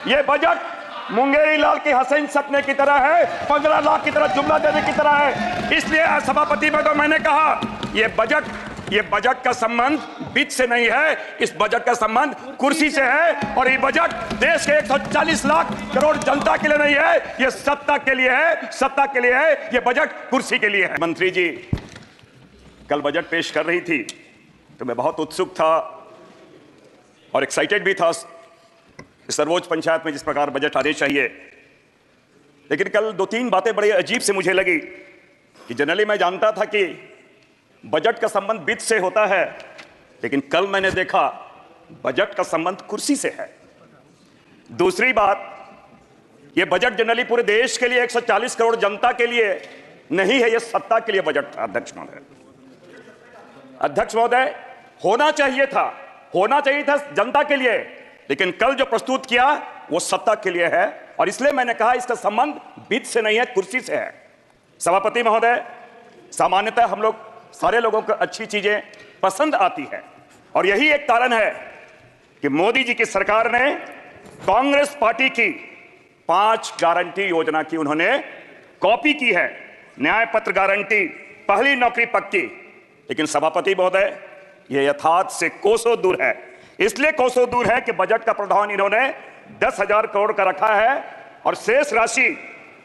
ये बजट मुंगेरी लाल के हसीन सपने की तरह है, 15 लाख की तरह जुमला देने की तरह है। इसलिए सभापति में तो मैंने कहा ये बजट का संबंध वित्त से नहीं है, इस बजट का संबंध कुर्सी से है। और ये बजट देश के 140 लाख करोड़ जनता के लिए नहीं है, ये सत्ता के लिए है, सत्ता के लिए है। ये बजट कुर्सी के लिए है। मंत्री जी कल बजट पेश कर रही थी तो मैं बहुत उत्सुक था और एक्साइटेड भी था सर्वोच्च पंचायत में जिस प्रकार बजट आने चाहिए। लेकिन कल 2-3 बातें बड़ी अजीब से मुझे लगी कि जनरली मैं जानता था कि बजट का संबंध वित्त से होता है, लेकिन कल मैंने देखा बजट का संबंध कुर्सी से है। दूसरी बात, यह बजट जनरली पूरे देश के लिए 140 करोड़ जनता के लिए नहीं है, यह सत्ता के लिए बजट था। अध्यक्ष महोदय होना चाहिए था जनता के लिए, लेकिन कल जो प्रस्तुत किया वो सत्ता के लिए है। और इसलिए मैंने कहा इसका संबंध वित्त से नहीं है, कुर्सी से है। सभापति महोदय, सामान्यतः हम लोग सारे लोगों को अच्छी चीजें पसंद आती है और यही एक कारण है कि मोदी जी की सरकार ने कांग्रेस पार्टी की 5 गारंटी योजना की उन्होंने कॉपी की है। न्याय पत्र गारंटी, पहली नौकरी पक्की। लेकिन सभापति महोदय, यह यथार्थ से कोसों दूर है। इसलिए कोसों दूर है कि बजट का प्रावधान इन्होंने 10,000 करोड़ का रखा है और शेष राशि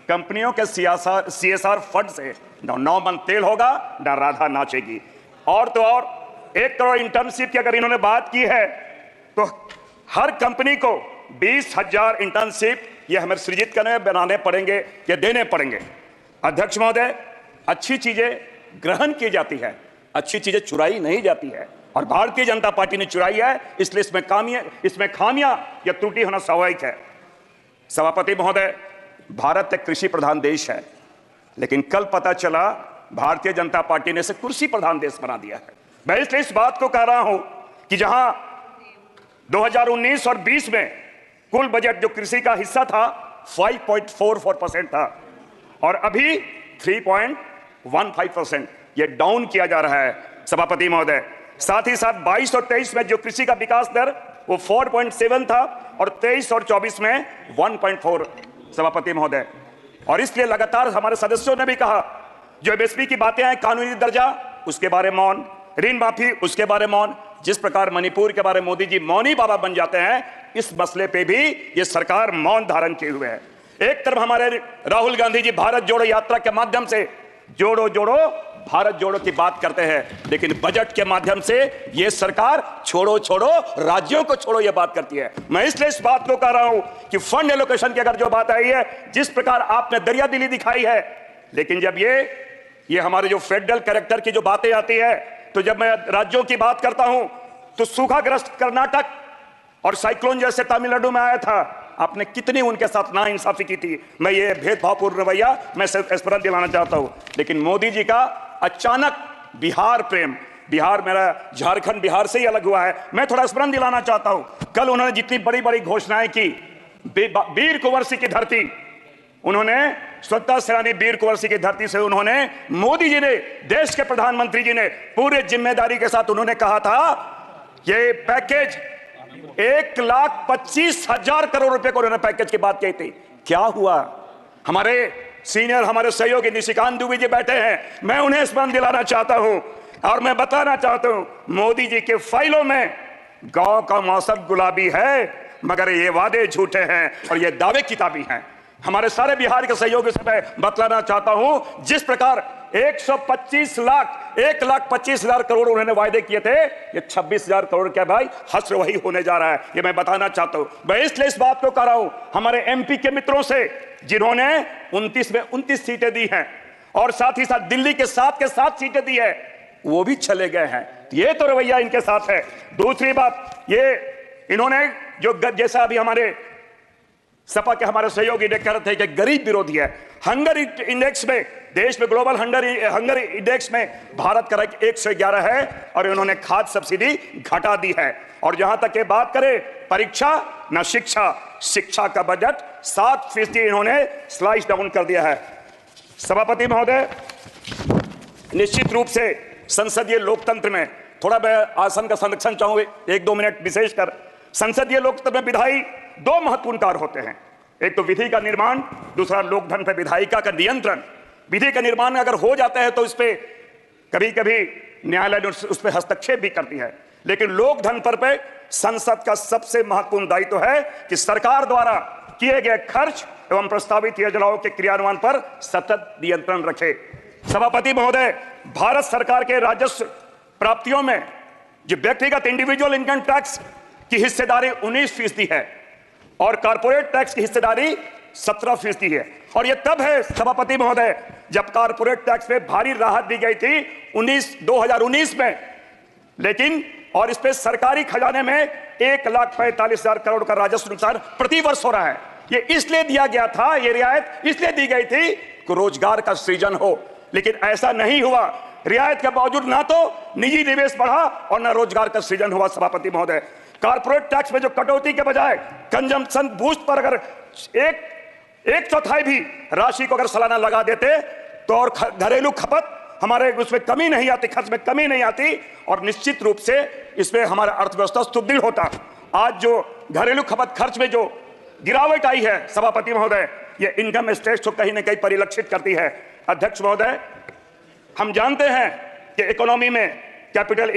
कंपनियों के CSR फंड से न मन तेल होगा न राधा नाचेगी। और तो और 1 करोड़ इंटर्नशिप की अगर इन्होंने बात की है तो हर कंपनी को 20,000 इंटर्नशिप ये हमें सृजित करने बनाने पड़ेंगे, ये देने पड़ेंगे। अध्यक्ष महोदय, अच्छी चीजें ग्रहण की जाती है, अच्छी चीजें चुराई नहीं जाती है और भारतीय जनता पार्टी ने चुराई है। इसलिए इसमें खामियां या त्रुटि होना स्वाभाविक है। सभापति महोदय, भारत एक कृषि प्रधान देश है, लेकिन कल पता चला भारतीय जनता पार्टी ने इसे कुर्सी प्रधान देश बना दिया है। मैं इसलिए इस बात को कह रहा हूं कि जहां 2019 और 20 में कुल बजट जो कृषि का हिस्सा था 5.44% था और अभी 3.15% ये डाउन किया जा रहा है। सभापति महोदय, साथ ही साथ 22 और 23 में जो कृषि का विकास दर वो 4.7 था और 23 और 24 में 1.4। सभापति महोदय, और इसलिए लगातार हमारे सदस्यों ने भी कहा जो MSP की बातें हैं, कानूनी दर्जा उसके बारे में मौन, ऋण माफी उसके बारे में मौन। जिस प्रकार मणिपुर के बारे में मोदी जी मौनी बाबा बन जाते हैं, इस मसले पे भी ये सरकार मौन धारण किए हुए है। एक तरफ हमारे राहुल गांधी जी भारत जोड़ो यात्रा के माध्यम से जोड़ो जोड़ो भारत जोड़ो की बात करते हैं, लेकिन बजट के माध्यम से यह सरकार छोड़ो छोड़ो राज्यों को छोड़ो यह बात करती है। मैं इसलिए इस बात को कह रहा हूं कि फंड एलोकेशन की अगर जो बात आई है, जिस प्रकार आपने दरियादिली दिखाई है, लेकिन जब ये हमारे जो फेडरल कैरेक्टर की जो बातें आती है, तो जब मैं राज्यों की बात करता हूं तो सूखाग्रस्त कर्नाटक और साइक्लोन जैसे तमिलनाडु में आया था, आपने कितनी उनके साथ नाइंसाफी की थी। मैं ये भेदभावपूर्ण रवैया मैं स्मरण दिलाना चाहता हूं। लेकिन मोदी जी का अचानक बिहार प्रेम, बिहार मेरा झारखंड बिहार से ही अलग हुआ है, मैं थोड़ा स्मरण दिलाना चाहता हूं। कल उन्होंने जितनी बड़ी बड़ी घोषणाएं की, वीर कुंवर सिंह की धरती, उन्होंने स्वतंत्रता सेनानी वीर कुंवर सिंह की धरती से उन्होंने मोदी जी ने, देश के प्रधानमंत्री जी ने पूरे जिम्मेदारी के साथ उन्होंने कहा था ये पैकेज 1,25,000 करोड़ रुपए को उन्होंने पैकेज की बात कही थी। क्या हुआ? हमारे सीनियर हमारे सहयोगी निशिकांत दुबे जी बैठे हैं, मैं उन्हें स्मरण दिलाना चाहता हूं और मैं बताना चाहता हूं मोदी जी के फाइलों में गांव का मौसम गुलाबी है, मगर ये वादे झूठे हैं और ये दावे किताबी हैं। हमारे सारे बिहार के सहयोगी से मैं बतलाना चाहता हूं, जिस प्रकार 1,25,000 करोड़ उन्होंने वायदे किए थे, ये 26,000 करोड़ क्या भाई हस्र वही होने जा रहा है। ये मैं बताना चाहता हूं। मैं इसलिए इस बात को कर रहा हूं हमारे MP के मित्रों से, जिन्होंने 29 में 29 सीटें दी हैं और साथ ही साथ दिल्ली के 7 सीटें दी है, वो भी चले गए हैं। ये तो रवैया इनके साथ है। दूसरी बात, ये इन्होंने जो जैसा अभी हमारे सपा के हमारे सहयोगी ने कह रहे थे कि गरीब विरोधी है। हंगर इंडेक्स में, देश में ग्लोबल हंगर इंडेक्स में भारत का रैंक 111 है और इन्होंने खाद्य सब्सिडी घटा दी है। और जहां तक ये बात करें परीक्षा न शिक्षा का बजट 7% इन्होंने स्लाइस डाउन कर दिया है। सभापति महोदय, निश्चित रूप से संसदीय लोकतंत्र में थोड़ा मैं आसन का संरक्षण चाहूंगा 1-2 मिनट विशेषकर। संसदीय लोकतंत्र में विधायी दो महत्वपूर्ण कार्य होते हैं, एक तो विधि का निर्माण, दूसरा लोकधन पर विधायिका का नियंत्रण। विधि का निर्माण अगर हो जाता है तो इस पे कभी कभी न्यायालय उस पर हस्तक्षेप भी करती है, लेकिन लोकधन पर संसद का सबसे महत्वपूर्ण दायित्व है कि सरकार द्वारा किए गए खर्च एवं प्रस्तावित योजनाओं के क्रियान्वयन पर सतत नियंत्रण रखे। सभापति महोदय, भारत सरकार के राजस्व प्राप्तियों में जो व्यक्तिगत इंडिविजुअल इनकम टैक्स की हिस्सेदारी 19% है और कॉर्पोरेट टैक्स की हिस्सेदारी 17% है। और यह तब है सभापति महोदय जब कॉर्पोरेट टैक्स पे भारी राहत दी गई थी 2019 में, लेकिन और इस पे सरकारी खजाने में 1,45,000 करोड़ का राजस्व नुकसान प्रति वर्ष हो रहा है। ये इसलिए दिया गया था, ये रियायत इसलिए दी गई थी कि रोजगार का सृजन हो, लेकिन ऐसा नहीं हुआ। रियायत के बावजूद ना तो निजी निवेश बढ़ा और ना रोजगार का सृजन हुआ। सभापति महोदय, कॉर्पोरेट टैक्स में जो कटौती के बजाय कंजम्पशन बूस्ट पर अगर एक चौथाई भी राशि को अगर सालाना लगा देते तो और घरेलू खपत हमारे उसमें कमी नहीं आती, खर्च में कमी नहीं आती और निश्चित रूप से इसमें हमारा अर्थव्यवस्था सुदृढ़ होता। आज जो घरेलू खपत खर्च में जो गिरावट आई है सभापति महोदय, ये इनकम स्टेट को कहीं ना कहीं परिलक्षित करती है। अध्यक्ष महोदय, हम जानते हैं कि इकोनॉमी में कैपिटल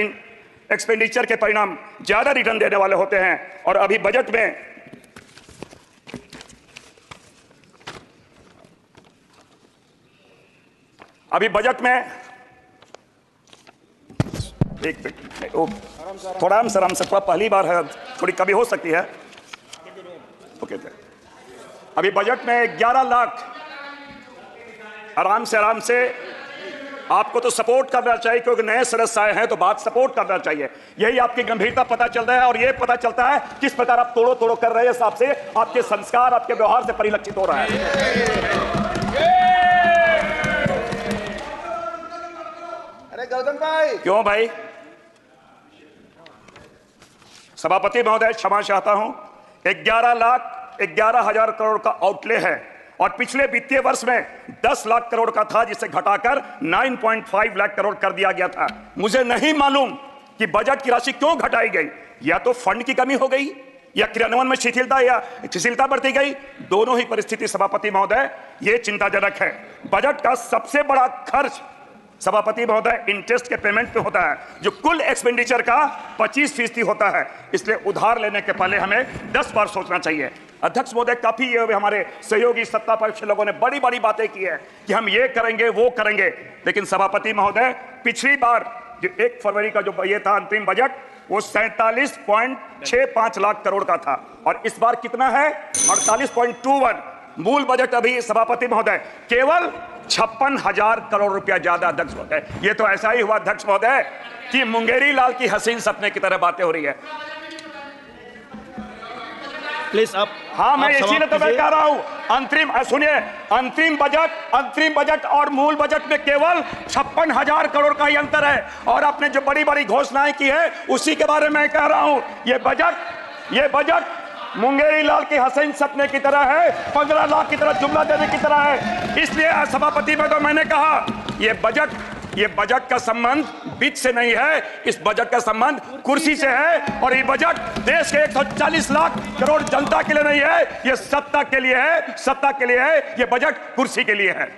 एक्सपेंडिचर के परिणाम ज्यादा रिटर्न देने वाले होते हैं और अभी बजट में एक मिनट, थोड़ा आराम से थोड़ा पहली बार है, थोड़ी कमी हो सकती है। ओके, अभी बजट में 11 लाख, आराम से आपको तो सपोर्ट करना चाहिए क्योंकि नए सदस्य आए हैं तो बात सपोर्ट करना चाहिए। यही आपकी गंभीरता पता चल रहा है और यह पता चलता है किस प्रकार आप तोड़ो कर रहे हैं, हिसाब से आपके संस्कार आपके व्यवहार से परिलक्षित हो रहा है। अरे गौतम भाई, क्यों भाई? सभापति महोदय, क्षमा चाहता हूं, 11,11,000 करोड़ का आउटले है और पिछले वित्तीय वर्ष में 10 लाख करोड़ का था जिसे घटाकर 9.5 लाख करोड़ कर दिया गया था। मुझे नहीं मालूम कि बजट की राशि क्यों घटाई गई, या तो फंड की कमी हो गई या क्रियान्वयन में शिथिलता बढ़ती गई। दोनों ही परिस्थिति सभापति महोदय ये चिंताजनक है। बजट का सबसे बड़ा खर्च सभापति महोदय इंटरेस्ट के पेमेंट पे होता है जो कुल एक्सपेंडिचर का 25% होता है, इसलिए उधार लेने के पहले हमें 10 बार सोचना चाहिए। अध्यक्ष महोदय, काफी हमारे सहयोगी सत्ता पक्ष लोगों ने बड़ी बड़ी बातें की है कि हम ये करेंगे वो करेंगे, लेकिन सभापति महोदय पिछली बार जो 1 फरवरी का जो ये था अंतरिम बजट वो 47.65 लाख करोड़ का था और इस बार कितना है 48.21। मूल बजट अभी सभापति महोदय केवल 56,000 करोड़ रुपया ज्यादा। अध्यक्ष महोदय, ये तो ऐसा ही हुआ अध्यक्ष महोदय कि मुंगेरी लाल की हसीन सपने की तरह बातें हो रही है। प्लीज आप, हाँ, मैं इसीलिए तो मैं कह रहा हूं, अंतरिम बजट और मूल बजट में केवल 56,000 करोड़ का ही अंतर है और आपने जो बड़ी बड़ी घोषणाएं की है उसी के बारे में कह रहा हूं। ये बजट मुंगेरी लाल के हसीन सपने की तरह है, 15 लाख की तरह जुमला देने की तरह है। इसलिए सभापति में तो मैंने कहा ये बजट का संबंध वित्त से नहीं है, इस बजट का संबंध कुर्सी से है और ये बजट देश के 140 लाख करोड़ जनता के लिए नहीं है, ये सत्ता के लिए है, ये बजट कुर्सी के लिए है।